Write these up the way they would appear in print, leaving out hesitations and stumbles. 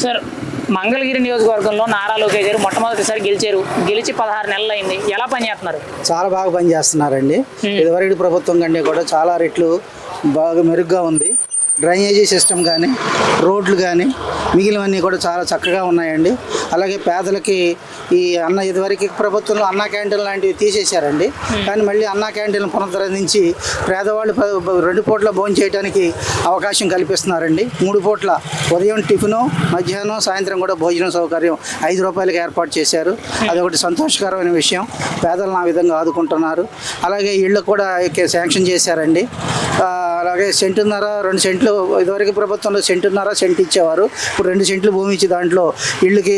Sir Mangalagiri నియోజకవర్గంలో నారా లోకేష్ గారు మొట్టమొదటిసారి గెలిచారు. గెలిచి 16 నెలలు అయింది. ఎలా పనిచేస్తున్నారు? చాలా బాగా పనిచేస్తున్నారండి. ఇదివరకు ప్రభుత్వం కంటే కూడా చాలా రెట్లు బాగా మెరుగ్గా ఉంది. డ్రైనేజీ సిస్టమ్ కానీ, రోడ్లు కానీ, మిగిలినవన్నీ కూడా చాలా చక్కగా ఉన్నాయండి. అలాగే పేదలకి ఈ ఇదివరకు ప్రభుత్వంలో అన్నా క్యాంటీన్ లాంటివి తీసేశారండి. కానీ మళ్ళీ అన్నా క్యాంటీన్ పునరుద్ధరించి పేదవాళ్ళు 2 పూట్ల భోజనం చేయడానికి అవకాశం కల్పిస్తున్నారండి. 3 పూట్ల ఉదయం టిఫిను, మధ్యాహ్నం, సాయంత్రం కూడా భోజనం సౌకర్యం 5 రూపాయలకి ఏర్పాటు చేశారు. అదొకటి సంతోషకరమైన విషయం. పేదలను ఆ విధంగా ఆదుకుంటున్నారు. అలాగే ఇళ్ళు కూడా శాంక్షన్ చేశారండి. అలాగే 1.5 సెంట్లు ఇదివరకు ప్రభుత్వంలో 1.5 సెంట్ ఇచ్చేవారు. ఇప్పుడు 2 సెంట్లు భూమి ఇచ్చి దాంట్లో ఇళ్ళకి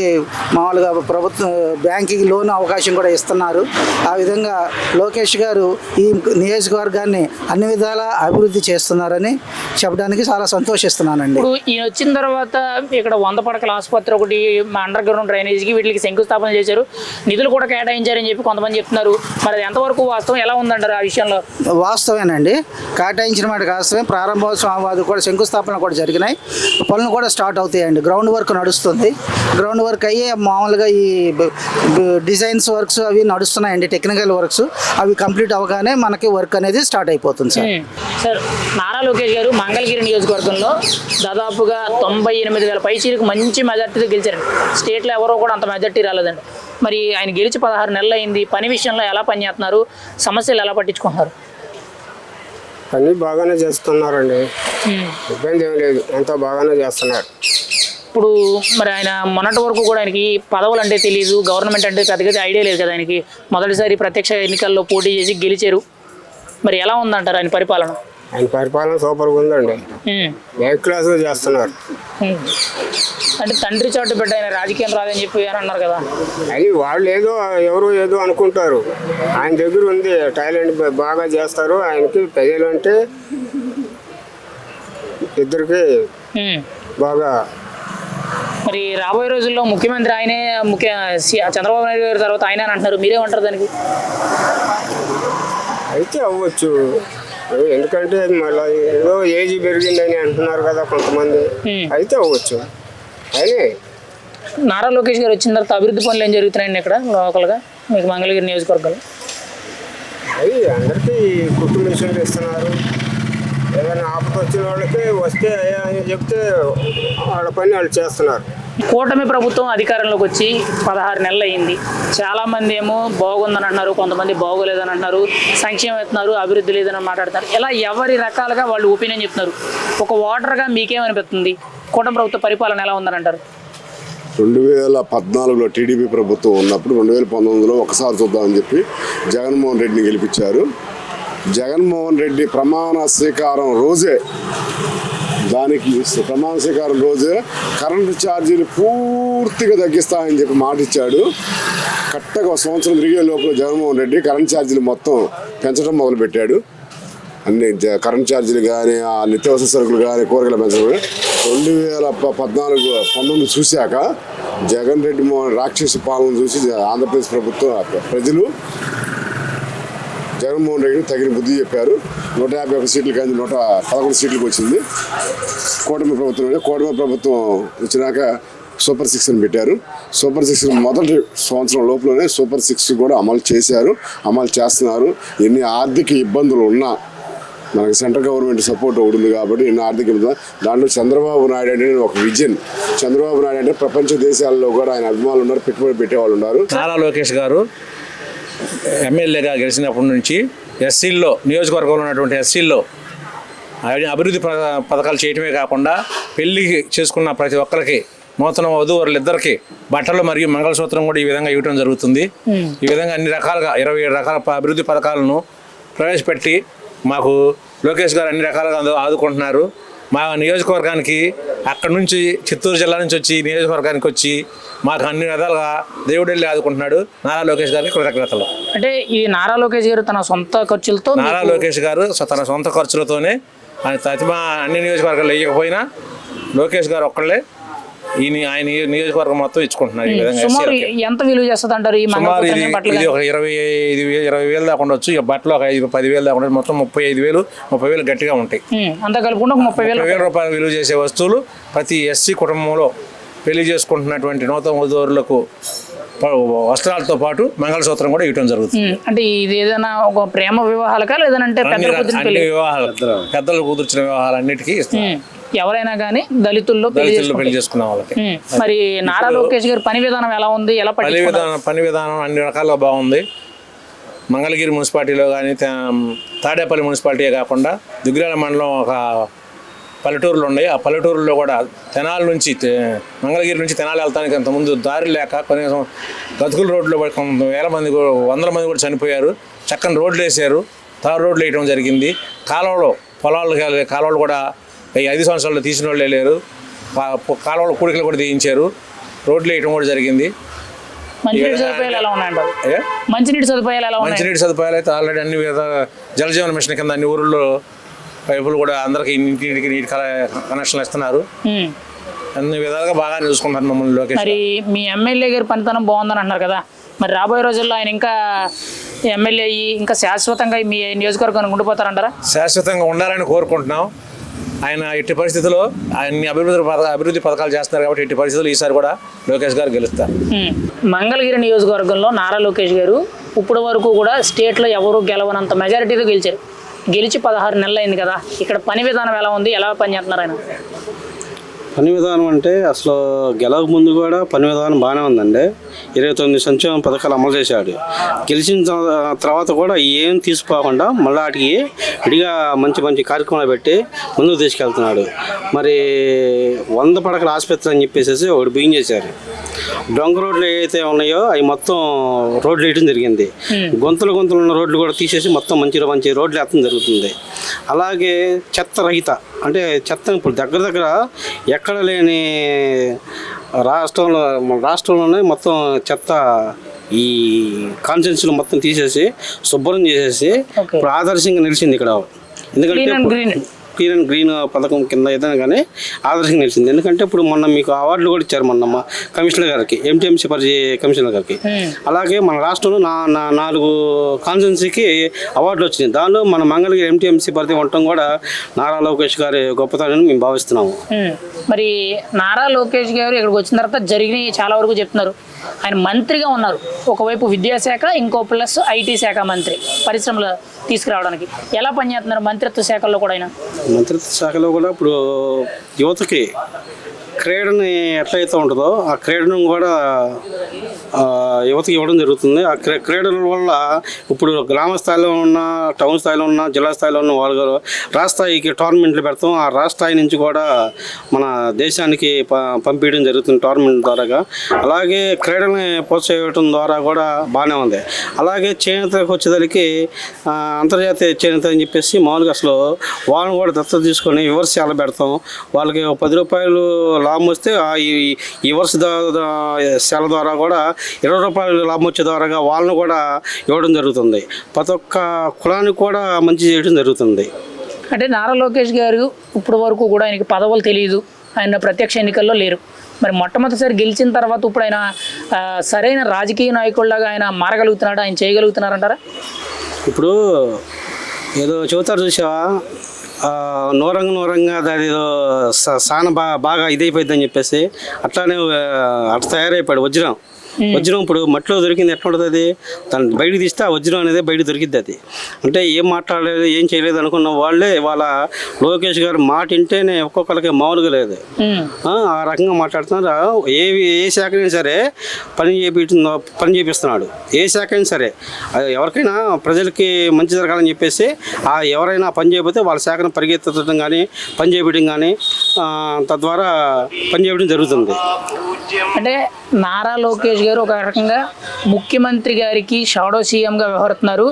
మామూలుగా ప్రభుత్వం బ్యాంకుకి లోన్ అవకాశం కూడా ఇస్తున్నారు. ఆ విధంగా లోకేష్ గారు ఈ నియోజకవర్గాన్ని అన్ని విధాలా అభివృద్ధి చేస్తున్నారని చెప్పడానికి చాలా సంతోషిస్తున్నానండి. ఇప్పుడు ఈయన వచ్చిన తర్వాత ఇక్కడ 100 పడకల ఆసుపత్రి ఒకటి, అండర్ గ్రౌండ్ డ్రైనేజీకి వీటికి శంకుస్థాపన చేశారు. నిధులు కూడా కేటాయించారని చెప్పి కొంతమంది చెప్తున్నారు. మరి అది ఎంతవరకు వాస్తవం, ఎలా ఉందంటారు ఆ విషయంలో? వాస్తవేనండి, కేటాయించిన మాట వాస్తవమే. ప్రారంభోత్సవం అది కూడా శంకుస్థాపన కూడా జరిగినాయి. పనులు కూడా స్టార్ట్ అవుతాయండి. గ్రౌండ్ వర్క్ నడుస్తుంది. గ్రౌండ్ వర్క్ అయ్యి మామూలుగా ఈ డిజైన్స్ వర్క్స్ అవి నడుస్తున్నాయండి. టెక్నికల్ వర్క్స్ అవి కంప్లీట్ అవగానే మనకి వర్క్ అనేది స్టార్ట్ అయిపోతుంది సార్. సార్ నారా లోకేష్ గారు మంగళగిరి నియోజకవర్గంలో దాదాపుగా 98,000 పైచీలకు మంచి మెజార్టీతో గెలిచారండి. స్టేట్లో ఎవరో కూడా అంత మెజార్టీ రాలేదండి. మరి ఆయన గెలిచి 16 నెలలు అయింది. పని విషయంలో ఎలా పనిచేస్తున్నారు? సమస్యలు ఎలా పట్టించుకుంటున్నారు? పని బాగానే చేస్తున్నారండి, ఇబ్బంది ఏం లేదు, ఎంతో బాగానే చేస్తున్నారు. ఇప్పుడు మరి ఆయన మొన్నటి వరకు కూడా ఆయనకి పదవులు అంటే తెలియదు, గవర్నమెంట్ అంటే పెద్దగా ఐడియా లేదు కదా ఆయనకి. మొదటిసారి ప్రత్యక్ష ఎన్నికల్లో పోటీ చేసి గెలిచారు. మరి ఎలా ఉందంటారు ఆయన పరిపాలన? ఆయన పరిపాలన సూపర్గా ఉందండి. ఏ క్లాసుగా చేస్తున్నారు. అంటే తండ్రి చాటు బిడ్డ ఆయన రాజకీయం రాదని చెప్పి అని అన్నారు కదా. అది వాళ్ళు ఎవరు ఏదో అనుకుంటారు. ఆయన దగ్గర ఉంది టాలెంట్, బాగా చేస్తారు. ఆయనకి ప్రజలు అంటే ఇద్దరికి బాగా. మరి రాబోయే రోజుల్లో ముఖ్యమంత్రి ఆయనే, చంద్రబాబు నాయుడు గారి తర్వాత ఆయన అని అంటున్నారు. మీరేమంటారు దానికి? అయితే అవ్వచ్చు, ఎందుకంటే మళ్ళీ ఏదో ఏజ్ పెరిగిందని అంటున్నారు కదా కొంతమంది. అయితే అవ్వచ్చు. అయినా నారా లోకేష్ గారు వచ్చిన తర్వాత అభివృద్ధి పనులు ఏం జరుగుతున్నాయండి ఇక్కడ లోకల్గా మీకు మంగళగిరి నియోజకవర్గంలో? అది అందరికీ కుటుంబ మిషన్లు ఇస్తున్నారు. ఏదైనా ఆపద వచ్చిన వాళ్ళకి వస్తే అని చెప్తే వాళ్ళ పని వాళ్ళు చేస్తున్నారు. కూటమి ప్రభుత్వం అధికారంలోకి వచ్చి 16 నెలలు అయింది. చాలామంది ఏమో బాగుందని అంటున్నారు, కొంతమంది బాగోలేదని అంటున్నారు, సంక్షేమం ఇస్తున్నారు, అభివృద్ధి లేదని మాట్లాడుతున్నారు. ఇలా ఎవరి రకాలుగా వాళ్ళు ఒపీనియన్ చెప్తున్నారు. ఒక ఓటర్గా మీకేమనిపిస్తుంది? కూటమి ప్రభుత్వ పరిపాలన ఎలా ఉందని అంటారు? 2014లో టీడీపీ ప్రభుత్వం ఉన్నప్పుడు 2019లో ఒకసారి చూద్దామని చెప్పి జగన్మోహన్ రెడ్డిని గెలిపించారు. జగన్మోహన్ రెడ్డి ప్రమాణ స్వీకారం రోజే కరెంటు ఛార్జీలు పూర్తిగా తగ్గిస్తామని చెప్పి మాట ఇచ్చాడు. కరెక్ట్గా 1 సంవత్సరం తిరిగే లోపల జగన్మోహన్ రెడ్డి కరెంట్ ఛార్జీలు మొత్తం పెంచడం మొదలుపెట్టాడు. అన్ని కరెంట్ ఛార్జీలు కానీ, ఆ నిత్యావసర సరుకులు కానీ, కూరగాయలు పెంచడం. 2019 చూశాక జగన్ రెడ్డి రాక్షస పాలన చూసి ఆంధ్రప్రదేశ్ ప్రభుత్వం ప్రజలు జగన్మోహన్ రెడ్డిని తగిన బుద్ధి చెప్పారు. 151 సీట్లు కానీ 111 సీట్లకు వచ్చింది కూటమి ప్రభుత్వం వచ్చినాక సూపర్ 6 అని పెట్టారు. సూపర్ 6 మొదటి సంవత్సరం లోపలనే సూపర్ 6 కూడా అమలు చేస్తున్నారు. ఎన్ని ఆర్థిక ఇబ్బందులు ఉన్నా మనకి సెంట్రల్ గవర్నమెంట్ సపోర్ట్ ఉంది కాబట్టి ఎన్ని ఆర్థిక ఇబ్బందులు. దాంట్లో చంద్రబాబు నాయుడు అంటే ఒక విజన్. చంద్రబాబు నాయుడు అంటే ప్రపంచ దేశాల్లో కూడా ఆయన అభిమానులు ఉన్నారు, పెట్టుబడి పెట్టేవాళ్ళు ఉన్నారు. నారా లోకేష్ గారు ఎమ్మెల్యేగా గెలిచినప్పటి నుంచి ఎస్సీల్లో, నియోజకవర్గంలో ఉన్నటువంటి ఎస్సీల్లో అభివృద్ధి పథకాలు చేయటమే కాకుండా పెళ్లి చేసుకున్న ప్రతి ఒక్కరికి, నూతన వధూవరులిద్దరికి బట్టలు మరియు మంగళసూత్రం కూడా ఈ విధంగా ఇవ్వడం జరుగుతుంది. ఈ విధంగా అన్ని రకాలుగా 27 రకాల అభివృద్ధి పథకాలను ప్రవేశపెట్టి మాకు లోకేష్ గారు అన్ని రకాలుగా ఆదుకుంటున్నారు. మా నియోజకవర్గానికి అక్కడ నుంచి చిత్తూరు జిల్లా నుంచి వచ్చి నియోజకవర్గానికి వచ్చి మాకు అన్ని విధాలుగా దేవుడు వెళ్ళి ఆదుకుంటున్నాడు. నారా లోకేష్ గారికి కృతజ్ఞతలు. అంటే ఈ నారా లోకేష్ గారు తన సొంత ఖర్చులతో, నారా లోకేష్ గారు తన సొంత ఖర్చులతోనే అన్ని నియోజకవర్గాలు వేయకపోయినా లోకేష్ గారు ఒక్కళ్ళే ఆయన నియోజకవర్గం మొత్తం ఇచ్చుకుంటున్నారు. ఈ విధంగా ఎంత విలువ చేస్తుంది అంటారు? ఇది ఒక 20,000 దాకా ఉండొచ్చు. ఈ బట్టలు ఒక 10,000 దాకా ఉండొచ్చు. మొత్తం 30,000 గట్టిగా ఉంటాయి. అంతా కలుపుకుంటే 30,000 రూపాయలు విలువ చేసే వస్తువులు ప్రతి ఎస్సీ కుటుంబంలో పెళ్లి చేసుకుంటున్నటువంటి నూతన వధూవరులకు వస్త్రాలతో పాటు మంగళసూత్రం కూడా ఇవ్వడం జరుగుతుంది. అంటే ఇది ఏదైనా ఒక ప్రేమ వివాహాలకా లేదంటే పెద్దల కూతురు అన్ని వివాహాలు పెద్దలు కుదిర్చిన వివాహాలన్నిటికీ ఇస్తాం. ఎవరైనా కానీ దళితుల్లో పెళ్లి పెళ్లి చేసుకున్న వాళ్ళకి. మరి నారా లోకేష్ గారి పని విధానం ఎలా ఉంది, ఎలా పని విధానం అన్ని రకాలుగా బాగుంది. మంగళగిరి మున్సిపాలిటీలో కానీ తాడేపల్లి మున్సిపాలిటీ కాకుండా దుగ్గిరాల మండలం ఒక పల్లెటూరులు ఉన్నాయి. ఆ పల్లెటూరులో కూడా తెనాల నుంచి మంగళగిరి నుంచి తెనాలి వెళ్తానికి అంతకుముందు దారి లేక కనీసం గతుకుల రోడ్లో వేల మంది వందల మంది కూడా చనిపోయారు. చక్కని రోడ్లు వేసారు, తారు రోడ్లు వేయడం జరిగింది. కాలువలో కాలువలు కూడా ఈ 5 సంవత్సరాల్లో తీసిన వాళ్ళే లేరు. కాలువల కూడికలు కూడా తీయించారు, రోడ్లు వేయడం కూడా జరిగింది. మంచినీటి సదుపాయాలు ఎలా ఉన్నాయండి? మంచినీటి సదుపాయాలు అయితే ఆల్రెడీ అన్ని జలజీవన మిషన్ కింద అన్ని ఊర్లో పైపులు కూడా అందరికి ఇంటింటికి నీటి కనెక్షన్లు ఇస్తున్నారు. అన్ని విధాలుగా బాగా చూసుకుంటారు మమ్మల్ని లోకేష్. మరి మీ ఎమ్మెల్యే గారి పనితనం బాగుందని అంటున్నారు కదా, మరి రాబోయే రోజుల్లో ఆయన ఇంకా ఎమ్మెల్యే అయ్యి ఇంకా శాశ్వతంగా మీ నియోజకవర్గానికి ఉండిపోతారంటారా? శాశ్వతంగా ఉండాలని కోరుకుంటున్నాం. ఆయన ఎట్టి పరిస్థితుల్లో ఆయన అభివృద్ధి పథకాలు చేస్తున్నారు కాబట్టి ఎట్టి పరిస్థితుల్లో ఈసారి కూడా లోకేష్ గారు గెలుస్తారు. మంగళగిరి నియోజకవర్గంలో నారా లోకేష్ గారు ఇప్పటి వరకు కూడా స్టేట్లో ఎవరు గెలవనంత మెజారిటీతో గెలిచి 16 నెలలు అయింది కదా. ఇక్కడ పని విధానం ఎలా ఉంది, ఎలా పనిచేస్తున్నారు ఆయన? పని విధానం అంటే అసలు గెలవక ముందు కూడా పని విధానం బాగానే ఉందండి. 29 సంక్షేమ పథకాలు అమలు చేశాడు. గెలిచిన తర్వాత కూడా ఏం తీసుకోకుండా మళ్ళీ వాటికి విడిగా మంచి కార్యక్రమాలు పెట్టి ముందుకు తీసుకెళ్తున్నాడు. మరి 100 పడకల ఆసుపత్రి అని చెప్పేసి ఒకటి బిగిన్ చేశారు. డొంక రోడ్లు ఏవైతే ఉన్నాయో అవి మొత్తం రోడ్లు వేయడం జరిగింది. గొంతులు ఉన్న రోడ్లు కూడా తీసేసి మొత్తం మంచి రోడ్లు వేయడం జరుగుతుంది. అలాగే చెత్త రహిత అంటే చెత్త ఇప్పుడు దగ్గర ఎక్కడ లేని రాష్ట్రంలోనే మొత్తం చెత్త ఈ కాన్స్టిట్యున్సీలో మొత్తం తీసేసి శుభ్రం చేసేసి ఇప్పుడు ఆదర్శంగా నిలిచింది ఇక్కడ. ఎందుకంటే క్లీన్ అండ్ గ్రీన్ పథకం కింద ఏదైనా కానీ ఆదర్శంగా నిలిచింది. ఎందుకంటే ఇప్పుడు మొన్న మీకు అవార్డులు కూడా ఇచ్చారు మొన్న కమిషనర్ గారికి, ఎంటీఎంసీ కమిషనర్ గారికి. అలాగే మన రాష్ట్రంలో 4 కాన్స్టిట్యున్సీకి అవార్డులు వచ్చినాయి. దానిలో మన మంగళగిరి ఎంటీఎంసీ పరిధి ఉండటం కూడా నారా లోకేష్ గారి గొప్పతనం మేము భావిస్తున్నాము. మరి నారా లోకేష్ గారు ఇక్కడికి వచ్చిన తర్వాత జరిగినాయి చాలా వరకు చెప్తున్నారు. ఆయన మంత్రిగా ఉన్నారు, ఒకవైపు విద్యాశాఖ, ఇంకో ప్లస్ ఐటీ శాఖ మంత్రి, పరిశ్రమలు తీసుకురావడానికి. ఎలా పనిచేస్తున్నారు మంత్రిత్వ శాఖల్లో కూడా? ఆయన మంత్రిత్వ శాఖలో కూడా ఇప్పుడు యువతకి క్రీడని ఎట్లయితే ఉంటుందో ఆ క్రీడను కూడా యువతకి ఇవ్వడం జరుగుతుంది. ఆ క్రీడల వల్ల ఇప్పుడు గ్రామ స్థాయిలో ఉన్న, టౌన్ స్థాయిలో ఉన్న, జిల్లా స్థాయిలో ఉన్న వాళ్ళు రాష్ట్ర స్థాయికి టోర్నమెంట్లు పెడతాం. ఆ రాష్ట్ర స్థాయి నుంచి కూడా మన దేశానికి పంపించడం జరుగుతుంది టోర్నమెంట్ ద్వారాగా. అలాగే క్రీడల్ని ప్రోత్సహించడం ద్వారా కూడా బాగానే ఉంది. అలాగే చేనేతకు వచ్చేదానికి అంతర్జాతీయ చేనేత అని చెప్పేసి మామూలుగా అసలు వాళ్ళని కూడా దత్తత తీసుకొని వివర్శాల పెడతాం. వాళ్ళకి 10 రూపాయలు లాభం వస్తే ఈ వర్ష శాల ద్వారా కూడా 20 రూపాయలు లాభం వచ్చే ద్వారా వాళ్ళను కూడా ఇవ్వడం జరుగుతుంది. ప్రతి ఒక్క కులానికి కూడా మంచి చేయడం జరుగుతుంది. అంటే నారా లోకేష్ గారు ఇప్పటి వరకు కూడా ఆయనకి పదవులు తెలియదు, ఆయన ప్రత్యక్ష ఎన్నికల్లో లేరు. మరి మొట్టమొదటిసారి గెలిచిన తర్వాత ఇప్పుడు ఆయన సరైన రాజకీయ నాయకుడిలాగా ఆయన మారగలుగుతున్నాడు, ఆయన చేయగలుగుతున్నారంటారా? ఇప్పుడు ఏదో చెబుతారు చూసావా, నూరంగా దాని సాన బాగా ఇదైపోయిందని చెప్పేసి అట్లానే అట్లా తయారైపోయాడు వజ్రం. ఇప్పుడు మట్టిలో దొరికింది ఎట్లా ఉంటుంది, అది దాన్ని బయటకు తీస్తే ఆ వజ్రం అనేది బయట దొరికిద్ది. అది అంటే ఏం మాట్లాడలేదు, ఏం చేయలేదు అనుకున్న వాళ్ళే వాళ్ళ లోకేష్ గారు మాట వింటేనే ఒక్కొక్కరికి మామూలుగా లేదు, ఆ రకంగా మాట్లాడుతున్నారు. ఏ శాఖ అయినా సరే పని చేపిస్తున్నాడు. ఏ శాఖ అయినా సరే ఎవరికైనా ప్రజలకి మంచి జరగాలని చెప్పేసి ఎవరైనా పని చేయకపోతే వాళ్ళ శాఖను పరిగెత్తడం కానీ పని చేయడం కానీ తద్వారా పని చేయడం జరుగుతుంది. అంటే నారా లోకేష్ గారు ఒక రకంగా ముఖ్యమంత్రి గారికి షాడో సీఎంగా వ్యవహరిస్తున్నారు.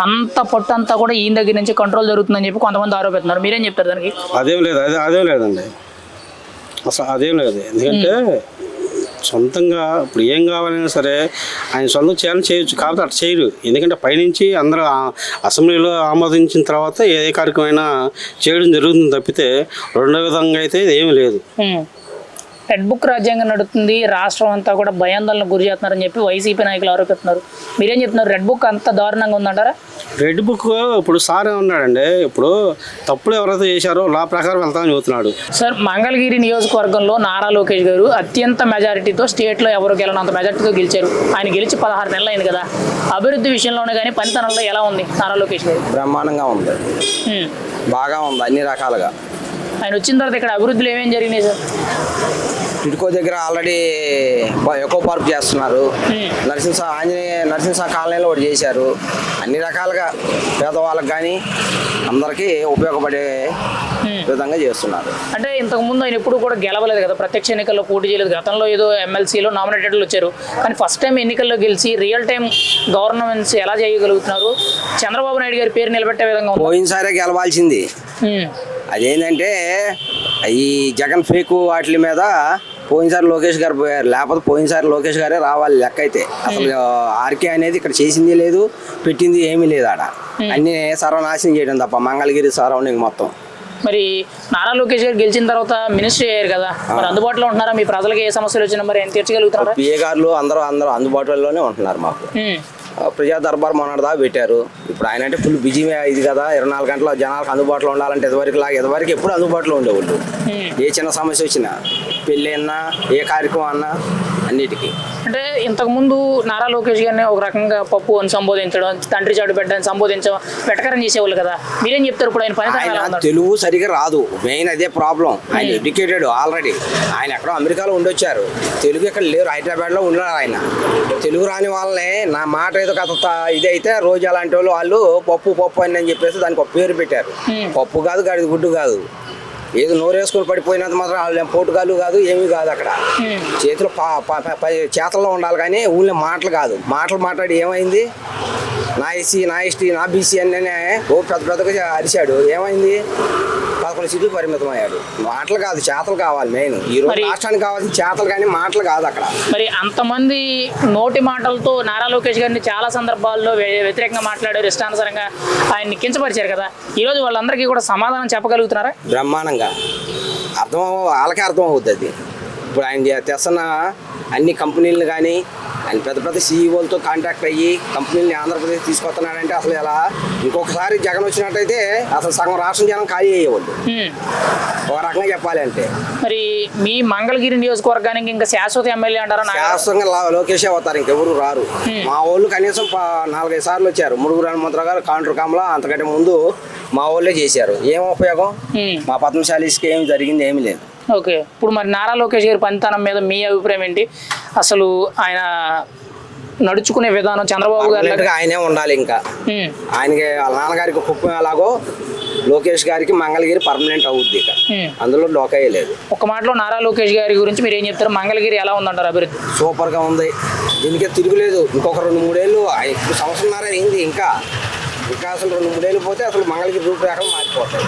అంత పొట్టు అంతా కూడా ఈయన దగ్గర నుంచి కంట్రోల్ జరుగుతుందని చెప్పి కొంతమంది ఆరోపిస్తున్నారు. మీరేం చెప్తారు దానికి? అదేం లేదండి, అసలు అదేం లేదు. ఎందుకంటే సొంతంగా ఇప్పుడు ఏం కావాలైనా సరే ఆయన సొంతం చేయాలని చేయొచ్చు, కాబట్టి అట్లా చేయరు. ఎందుకంటే పైనుంచి అందరూ అసెంబ్లీలో ఆమోదించిన తర్వాత ఏ కార్యక్రమం చేయడం జరుగుతుంది తప్పితే రెండో విధంగా అయితే ఏమీ లేదు. రెడ్ బుక్ రాజ్యాంగం నడుస్తుంది, రాష్ట్రం అంతా కూడా భయాందోళనకు గురి చేస్తున్నారని చెప్పి వైసీపీ నాయకులు ఆరోపిస్తున్నారు. మీరేం చెప్తున్నారు? రెడ్ బుక్ అంత దారుణంగా ఉందంటారా? రెడ్ బుక్ ఇప్పుడు సార్ ఏమన్నాడండి, ఇప్పుడు తప్పులు ఎవరైతే చేశారో లా ప్రకారం వెళ్తామని చెబుతున్నాడు. సార్ మంగళగిరి నియోజకవర్గంలో నారా లోకేష్ గారు అత్యంత మెజారిటీతో స్టేట్లో ఎవరు గెలనంత మెజారిటీతో గెలిచారు. ఆయన గెలిచి 16 నెలలు అయింది కదా. అభివృద్ధి విషయంలోనే కానీ పనితనంలో ఎలా ఉంది నారా లోకేష్ గారు? బ్రహ్మాండంగా ఉంది, బాగా ఉంది అన్ని రకాలుగా. ఆయన వచ్చిన తర్వాత ఇక్కడ అభివృద్ధులు ఏమేమి జరిగినాయి సార్? టిడ్కో దగ్గర ఆల్రెడీ ఎకో పార్క్ చేస్తున్నారు. నరసింహ కాలనీలో ఒకటి చేశారు. అన్ని రకాలుగా పేదవాళ్ళకి కానీ అందరికీ ఉపయోగపడే విధంగా చేస్తున్నారు. అంటే ఇంతకుముందు ఆయన ఎప్పుడు కూడా గెలవలేదు కదా, ప్రత్యక్ష ఎన్నికల్లో పోటీ చేయలేదు. గతంలో ఏదో ఎమ్మెల్సీలో నామినేటెడ్లు వచ్చారు, కానీ ఫస్ట్ టైం ఎన్నికల్లో గెలిచి రియల్ టైం గవర్నమెంట్స్ ఎలా చేయగలుగుతున్నారు? చంద్రబాబు నాయుడు గారి పేరు నిలబెట్టే విధంగా ఉంది. పోయినసారే గెలవాల్సింది. అదేంటంటే ఈ జగన్ ఫేక్ వాటి మీద పోయినసారి లోకేష్ గారు పోయారు, లేకపోతే పోయినసారి లోకేష్ గారే రావాలి లెక్క అయితే. అసలు ఆర్కే అనేది ఇక్కడ చేసింది లేదు, పెట్టింది ఏమీ లేదు. ఆడ అన్ని సర్వనాశనం చేయడం తప్ప మంగళగిరి సరౌండింగ్ మొత్తం. మరి నారా లోకేష్ గారు గెలిచిన తర్వాత మినిస్ట్రీ అయ్యారు కదా, మరి అందుబాటులో ఉంటున్నారా? మీ ప్రజలకు ఏ సమస్యలు వచ్చినా మరి ఎంత తీర్చగలుగుతున్నారా? పిఏ గారులు అందరూ అందుబాటులోనే ఉంటున్నారు. మాకు ప్రజా దర్బార్ మొన్నటిదా పెట్టారు. ఇప్పుడు ఆయన అంటే ఫుల్ బిజీ ఇది కదా, 24 గంటల జనాలకు అందుబాటులో ఉండాలంటే ఇదివరకు ఎప్పుడు అందుబాటులో ఉండేవాళ్ళు. ఏ చిన్న సమస్య వచ్చినా, పెళ్ళి అన్నా, ఏ కార్యక్రమం అన్నా అన్నిటికీ. అంటే ఇంతకుముందు నారా లోకేష్ గారిని ఒక రకంగా పప్పు అని సంబోధించడం, తండ్రి చాటు బిడ్డని సంబోధించడం, వెటకరం చేసేవాళ్ళు కదా. మీరేం చెప్తారు ఇప్పుడు ఆయన పని? తెలుగు సరిగా రాదు, మెయిన్ అదే ప్రాబ్లం. ఆయన ఎడ్యుకేటెడ్ ఆల్రెడీ. ఆయన ఎక్కడో అమెరికాలో ఉండొచ్చారు, తెలుగు ఇక్కడ లేరు. హైదరాబాద్లో ఉన్నారు ఆయన. తెలుగు రాని వాళ్ళని నా మాట ఏదో కథ ఇది అయితే రోజు అలాంటి వాళ్ళు పప్పు అని చెప్పేసి దానికి ఒక పేరు పెట్టారు. పప్పు కాదు, గాడి గుడ్డు కాదు. ఏదో నోరు వేసుకొని పడిపోయినంత మాత్రం వాళ్ళు పోటుగాళ్ళు కాదు, ఏమీ కాదు. అక్కడ చేతిలో చేతల్లో ఉండాలి కానీ ఊళ్ళో మాటలు కాదు. మాటలు మాట్లాడి ఏమైంది? నా ఎస్సీ, నా ఎస్టీ, నా బీసీ అనే పెద్దగా అరిశాడు. ఏమైంది? 11 సీట్లు పరిమితం అయ్యాడు. మాటలు కాదు, చేతలు కావాలి. మెయిన్ ఈ రోజు రాష్ట్రానికి కావాల్సిన చేతలు కానీ మాటలు కాదు అక్కడ. మరి అంతమంది నోటి మాటలతో నారా లోకేష్ గారిని చాలా సందర్భాల్లో వ్యతిరేకంగా మాట్లాడారు, ఇష్టానుసారంగా ఆయన్ని కించపరిచారు కదా. ఈరోజు వాళ్ళందరికీ కూడా సమాధానం చెప్పగలుగుతున్నారా? బ్రహ్మాండంగా వాళ్ళకే అర్థం అవుతుంది అది. ఇప్పుడు ఆయన తెస్తున్న అన్ని కంపెనీలను కానీ ఆయన పెద్ద సీఈఓలతో కాంటాక్ట్ అయ్యి కంపెనీలని ఆంధ్రప్రదేశ్ తీసుకొస్తున్నాడంటే అసలు ఎలా ఇంకొకసారి జగన్ వచ్చినట్టయితే అసలు సగం రాష్ట్రం జనం ఖాళీ అయ్యేవాళ్ళు, ఒక రకంగా చెప్పాలి అంటే. మరి మీ మంగళగిరి నియోజకవర్గానికి ఇంకా శాశ్వత ఎమ్మెల్యే అంటారా? శాశ్వతంగా లోకేష్ అవుతారు, ఇంకెవరు రారు. మా వాళ్ళు కనీసం 4-5 సార్లు వచ్చారు. ముడుగురు హనుమంతరావు గారు, కాంట్రు కమల, అంతకంటే ముందు మా వాళ్ళే చేశారు. ఏం ఉపయోగం? మా పద్మశాలీస్కి ఏమి జరిగింది ఏమీ లేదు. ఓకే, ఇప్పుడు మరి నారా లోకేష్ గారి పనితనం మీద మీ అభిప్రాయం ఏంటి? అసలు ఆయన నడుచుకునే విధానం చంద్రబాబు గారు ఆయనే ఉండాలి. ఇంకా ఆయనకి వాళ్ళ నాన్నగారికి కుప్పం ఎలాగో లోకేష్ గారికి మంగళగిరి పర్మనెంట్ అవుద్ది. ఇక అందులో డోకాయే లేదు. ఒక మాటలో నారా లోకేష్ గారి గురించి మీరు ఏం చెప్తారు? మంగళగిరి ఎలా ఉందంటారు అభివృద్ధి? సూపర్గా ఉంది, దీనికే తిరుగులేదు. ఇంకొక 2-3 ఏళ్ళు, ఇప్పుడు సంవత్సరంన్నర అయింది. ఇంకా అసలు 2-3 ఏళ్ళు పోతే అసలు మంగళగిరి రూపురేఖలు మారిపోతాయి.